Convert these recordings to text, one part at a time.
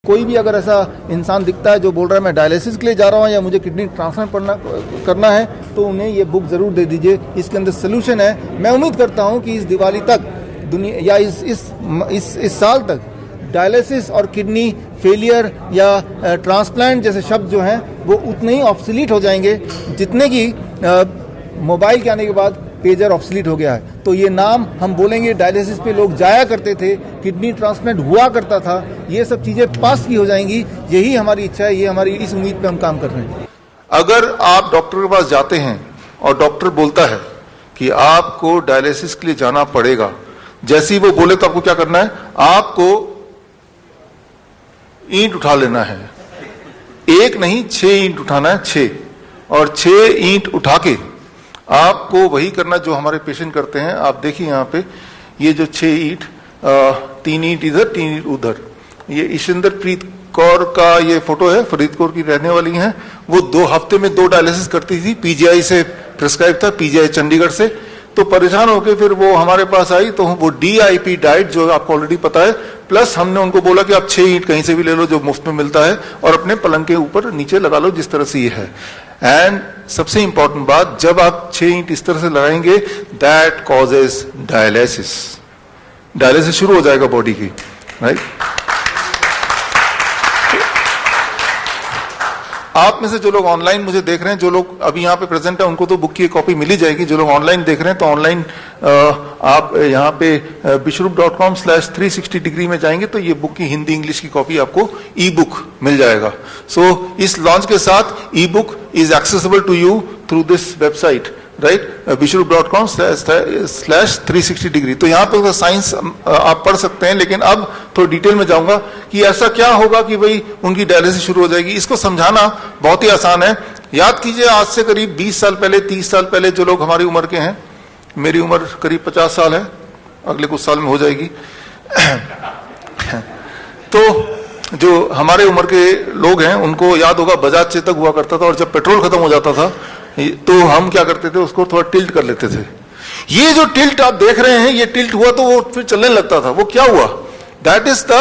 कोई भी अगर ऐसा इंसान दिखता है जो बोल रहा है मैं डायलिसिस के लिए जा रहा हूँ या मुझे किडनी ट्रांसप्लांट करना है, तो उन्हें ये बुक ज़रूर दे दीजिए। इसके अंदर सोल्यूशन है। मैं उम्मीद करता हूँ कि इस दिवाली तक दुनिया या इस साल तक डायलिसिस और किडनी फेलियर या ट्रांसप्लांट जैसे शब्द जो हैं वो उतने ही ऑब्सोलीट हो जाएंगे जितने कि मोबाइल के आने के बाद पेजर ऑब्सोलीट हो गया है। तो ये नाम हम बोलेंगे, डायलिसिस पे लोग जाया करते थे, किडनी ट्रांसप्लांट हुआ करता था, ये सब चीज़ें पास की हो जाएंगी। यही हमारी इच्छा है, ये हमारी इस उम्मीद पे हम काम कर रहे हैं। अगर आप डॉक्टर के पास जाते हैं और डॉक्टर बोलता है कि आपको डायलिसिस के लिए जाना पड़ेगा, जैसे ही वो बोले तो आपको क्या करना है? आपको ईंट उठा लेना है। एक नहीं 6 ईंट उठाना है, 6 और 6 ईंट उठा के आपको वही करना जो हमारे पेशेंट करते हैं। आप देखिए यहाँ पे ये जो 6 ईंट, 3 ईंट इधर 3 ईंट उधर, ये ईशिंदर प्रीत कौर का ये फोटो है, फरीदकोट की रहने वाली हैं। वो 2 हफ्ते में 2 डायलिसिस करती थी, पीजीआई से प्रिस्क्राइब था, पीजीआई चंडीगढ़ से। तो परेशान होकर फिर वो हमारे पास आई, तो वो DIP डाइट जो आपको ऑलरेडी पता है, प्लस हमने उनको बोला कि आप 6 ईंट कहीं से भी ले लो जो मुफ्त में मिलता है और अपने पलंग के ऊपर नीचे लगा लो जिस तरह से ये है। एंड सबसे इंपॉर्टेंट बात, जब आप 6 ईंट इस तरह से लगाएंगे, दैट कॉजेज डायलिसिस। डायलिसिस शुरू हो जाएगा बॉडी की, राइट। आप में से जो लोग ऑनलाइन मुझे देख रहे हैं, जो लोग अभी यहाँ पे प्रेजेंट है, उनको तो बुक की कॉपी मिल ही जाएगी। जो लोग ऑनलाइन देख रहे हैं तो ऑनलाइन आप यहाँ पे bishrup.com/360 डिग्री में जाएंगे तो ये बुक की हिंदी इंग्लिश की कॉपी आपको ई बुक मिल जाएगा। सो इस लॉन्च के साथ e book is accessible to you through this website, right, bishrup.com/360 degree. तो यहाँ पे साइंस आप पढ़ सकते हैं, लेकिन अब थोड़ा डिटेल में जाऊंगा कि ऐसा क्या होगा कि भाई उनकी डायलिसिस शुरू हो जाएगी। इसको समझाना बहुत ही आसान है। याद कीजिए, आज से करीब 20 साल पहले, 30 साल पहले जो लोग हमारी उम्र के हैं, मेरी उम्र करीब 50 साल है, अगले कुछ साल में हो जाएगी। तो जो हमारे उम्र के लोग हैं उनको याद होगा बजाज चेतक हुआ करता था, और जब पेट्रोल खत्म हो जाता था तो हम क्या करते थे, उसको थोड़ा टिल्ट कर लेते थे। ये जो टिल्ट आप देख रहे हैं, ये टिल्ट हुआ तो वो फिर चलने लगता था। वो क्या हुआ? That is the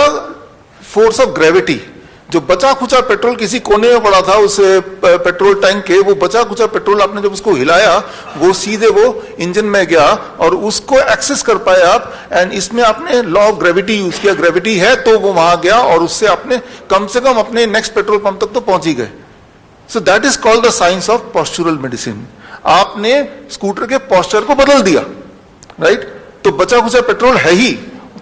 force of gravity. जो बचा खुचा पेट्रोल किसी कोने में पड़ा था उस पेट्रोल टैंक के, वो बचा खुचा पेट्रोल आपने जब उसको हिलाया, वो सीधे वो इंजन में गया और उसको एक्सेस कर पाए आप। एंड इसमें आपने लॉ ऑफ ग्रेविटी यूज किया, ग्रेविटी है तो वो वहां गया और उससे आपने कम से कम अपने नेक्स्ट पेट्रोल पंप तक तो पहुंच ही गए। So that is called the science of postural medicine. आपने स्कूटर के पोस्चर को बदल दिया, राइट। तो बचा खुचा पेट्रोल है ही,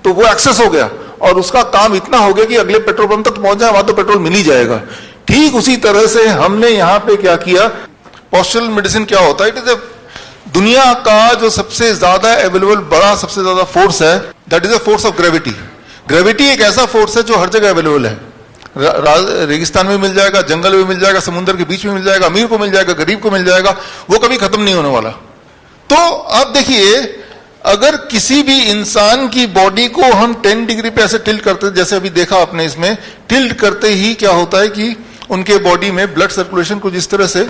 तो वो एक्सेस हो गया और उसका काम इतना हो गया कि अगले पेट्रोल पंप तक पहुंच जाए, वहां तो पेट्रोल मिल ही जाएगा। ठीक उसी तरह से हमने यहां पे क्या किया, पोस्चरल मेडिसिन क्या होता है? इट इज दुनिया का जो सबसे ज्यादा अवेलेबल बड़ा सबसे ज्यादा फोर्स है, that is a force of gravity. Gravity एक ऐसा फोर्स है जो हर जगह अवेलेबल है। रेगिस्तान में मिल जाएगा, जंगल में मिल जाएगा, समुद्र के बीच में मिल जाएगा, अमीर को मिल जाएगा, गरीब को मिल जाएगा, वो कभी खत्म नहीं होने वाला। तो अब देखिए, अगर किसी भी इंसान की बॉडी को हम 10 डिग्री पे ऐसे टिल्ट करते, जैसे अभी देखा आपने इसमें, टिल्ट करते ही क्या होता है कि उनके बॉडी में ब्लड सर्कुलेशन कुछ इस तरह से,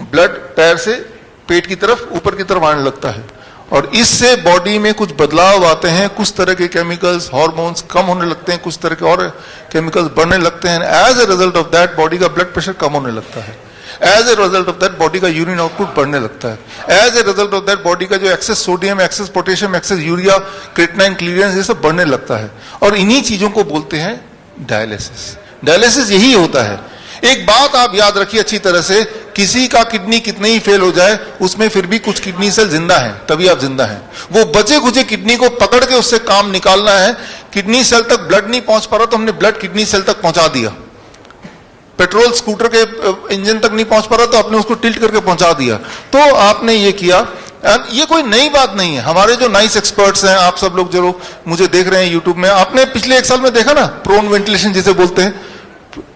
ब्लड पैर से पेट की तरफ, ऊपर की तरफ आने लगता है और इससे बॉडी में कुछ बदलाव आते हैं। कुछ तरह के केमिकल्स, हार्मोन्स कम होने लगते हैं, कुछ तरह के और केमिकल्स बढ़ने लगते हैं। As a result of that body का ब्लड प्रेशर कम होने लगता है। As a result of that body का यूरिन आउटपुट बढ़ने लगता है। As a result of that body का जो excess sodium, excess potassium, excess urea, creatinine, clearance, ये सब बढ़ने लगता है। और इन्हीं चीजों को बोलते हैं डायलिसिस। डायलिसिस यही होता है। एक बात आप याद रखिए अच्छी तरह से, किसी का किडनी कितने ही फेल हो जाए, उसमें फिर भी कुछ किडनी सेल जिंदा हैं, तभी आप जिंदा हैं। वो बचे खुचे किडनी को पकड़ के उससे काम निकालना है। किडनी सेल तक ब्लड नहीं पहुंच पा रहा तो हमने ब्लड किडनी सेल तक पहुंचा दिया। पेट्रोल स्कूटर के इंजन तक नहीं पहुंच पा रहा तो आपने उसको टिल्ट करके पहुंचा दिया। तो आपने ये किया। ये कोई नई बात नहीं है। हमारे जो नाइस एक्सपर्ट्स हैं, आप सब लोग जो लोग मुझे देख रहे हैं यूट्यूब में, आपने पिछले 1 साल में देखा ना, प्रोन वेंटिलेशन जिसे बोलते हैं।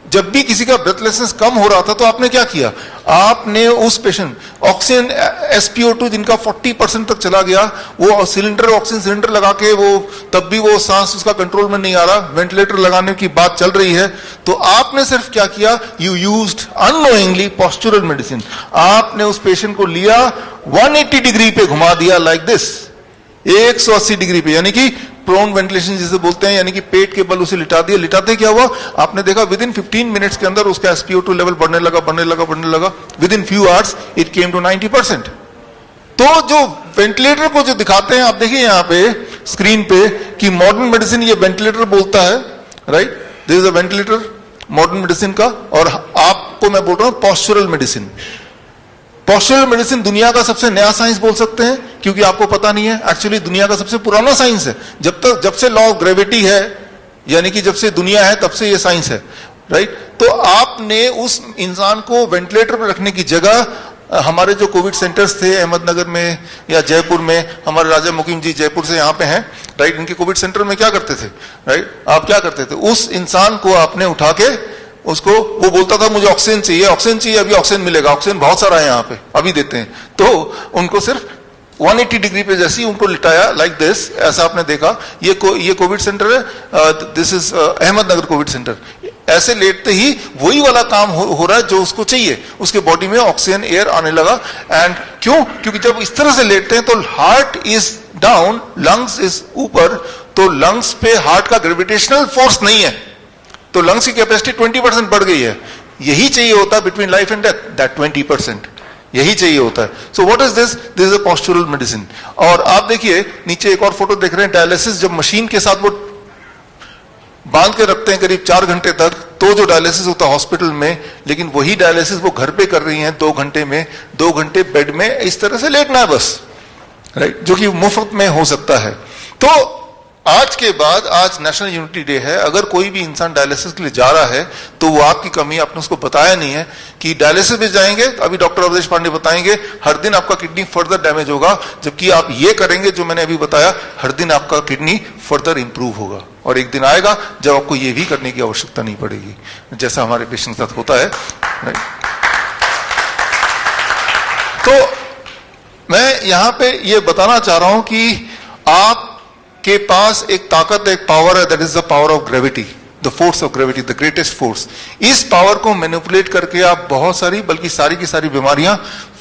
जब भी किसी का ब्रेथलेसनेस कम हो रहा था तो आपने क्या किया, आपने उस पेशेंट ऑक्सीजन SpO2 जिनका 40% तक चला गया, वो सिलेंडर, ऑक्सीजन सिलेंडर लगा के, वो तब भी वो सांस उसका कंट्रोल में नहीं आ रहा, वेंटिलेटर लगाने की बात चल रही है, तो आपने सिर्फ क्या किया, you used unknowingly postural medicine. आपने उस पेशेंट को लिया, 180 डिग्री पे घुमा दिया, लाइक दिस, 180 डिग्री पे, यानी कि प्रोन वेंटिलेशन जिसे बोलते हैं, यानी कि पेट के बल उसे लिटा दिया। लिटाते क्या हुआ, आपने देखा विद इन 15 मिनट्स के अंदर उसका SpO2 लेवल बढ़ने लगा। Within few hours it came to 90%। तो जो वेंटिलेटर को जो दिखाते हैं, आप देखिए यहाँ पे स्क्रीन पे कि मॉडर्न मेडिसिन ये वेंटिलेटर बोलता है, right, this is a ventilator modern medicine का। और आपको मैं बोल रहा हूं पॉस्चरल मेडिसिन। पॉस्चरल मेडिसिन दुनिया का सबसे नया साइंस बोल सकते हैं, क्योंकि आपको पता नहीं है, एक्चुअली दुनिया का सबसे पुराना साइंस है। जब से लॉ ऑफ ग्रेविटी है, यानी कि जब से दुनिया है तब से ये साइंस है, राइट। तो आपने उस इंसान को वेंटिलेटर पर रखने की जगह, हमारे जो कोविड सेंटर्स थे अहमदनगर में या जयपुर में, हमारे राजा मुकीम जी जयपुर से यहाँ पे हैं, राइट, इनके कोविड सेंटर में क्या करते थे, राइट, आप क्या करते थे, उस इंसान को आपने उठा के उसको, वो बोलता था मुझे ऑक्सीजन चाहिए, अभी ऑक्सीजन मिलेगा, ऑक्सीजन बहुत सारा है यहाँ पे, अभी देते हैं। तो उनको सिर्फ 180 डिग्री पे जैसे ही उनको लिटाया, लाइक दिस, ऐसा आपने देखा। ये कोविड सेंटर है, this is Ahmednagar Covid centre. ऐसे लेटते ही वही वाला काम हो रहा है जो उसको चाहिए, उसके बॉडी में ऑक्सीजन एयर आने लगा। एंड क्यों, क्योंकि जब इस तरह से लेटते हैं तो heart is down, lungs is ऊपर, तो लंग्स पे हार्ट का ग्रेविटेशनल फोर्स नहीं है, तो लंग्स की कैपेसिटी 20% बढ़ गई है। यही चाहिए होता है between life and death, that 20%, यही चाहिए होता है। So what is this, this is a postural medicine. और आप देखिए नीचे एक और फोटो देख रहे हैं, डायलिसिस जब मशीन के साथ वो बांध के रखते हैं करीब 4 घंटे तक, तो जो डायलिसिस होता है हॉस्पिटल में, लेकिन वही डायलिसिस वो घर पे कर रही हैं 2 घंटे में, 2 घंटे बेड में इस तरह से लेटना है बस, राइट, जो कि मुफ्त में हो सकता है। तो आज के बाद, आज नेशनल यूनिटी डे है, अगर कोई भी इंसान डायलिसिस के लिए जा रहा है तो वो आपकी कमी, आपने उसको बताया नहीं है कि डायलिसिस में जाएंगे, अभी डॉक्टर अवधेश पांडे बताएंगे, हर दिन आपका किडनी फर्दर डैमेज होगा, जबकि आप ये करेंगे जो मैंने अभी बताया, हर दिन आपका किडनी फर्दर इंप्रूव होगा। और एक दिन आएगा जब आपको ये भी करने की आवश्यकता नहीं पड़ेगी, जैसा हमारे पेशेंट के साथ होता है, राइट। तो मैं यहां पे ये बताना चाह रहा हूं कि आप के पास एक ताकत, एक पावर है, that is the power of gravity, the force of gravity, the greatest force. इस पावर को मैनिपुलेट करके आप बहुत सारी, बल्कि सारी की सारी बीमारियां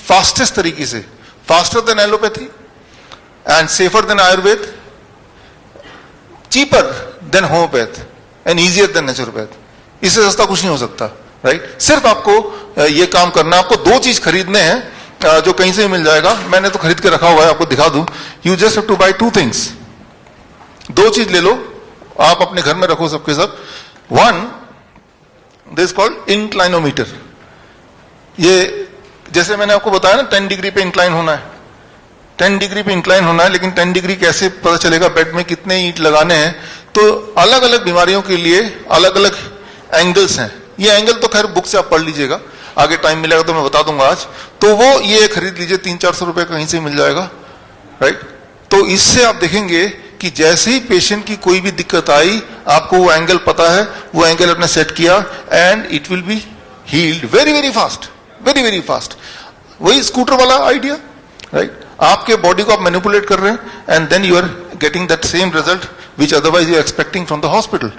फास्टेस्ट तरीके से, faster than allopathy and safer than Ayurveda, cheaper than homeopath and easier than naturopath, इससे सस्ता कुछ नहीं हो सकता, राइट। सिर्फ आपको ये काम करना, आपको 2 चीज खरीदने हैं जो कहीं से भी मिल जाएगा, मैंने तो खरीद के रखा हुआ है, आपको दिखा दूं। You just have to buy 2 things, 2 चीज ले लो, आप अपने घर में रखो सबके सब। 1, दिस कॉल्ड इंक्लाइनोमीटर। ये जैसे मैंने आपको बताया ना 10 डिग्री पे इंक्लाइन होना है, 10 डिग्री पे इंक्लाइन होना है, लेकिन 10 डिग्री कैसे पता चलेगा, बेड में कितने ईंट लगाने हैं। तो अलग अलग बीमारियों के लिए अलग अलग एंगल्स हैं। ये एंगल तो खैर बुक से आप पढ़ लीजिएगा, आगे टाइम मिलेगा तो मैं बता दूंगा आज। तो वो ये खरीद लीजिए, 300-400 रुपए कहीं से मिल जाएगा, राइट। तो इससे आप देखेंगे कि जैसे ही पेशेंट की कोई भी दिक्कत आई, आपको वो एंगल पता है, वो एंगल आपने सेट किया and it will be healed very very fast, very very fast. वही स्कूटर वाला आइडिया, राइट। आपके बॉडी को आप मैनिपुलेट कर रहे हैं and then you are getting that same result which otherwise you are expecting from the hospital.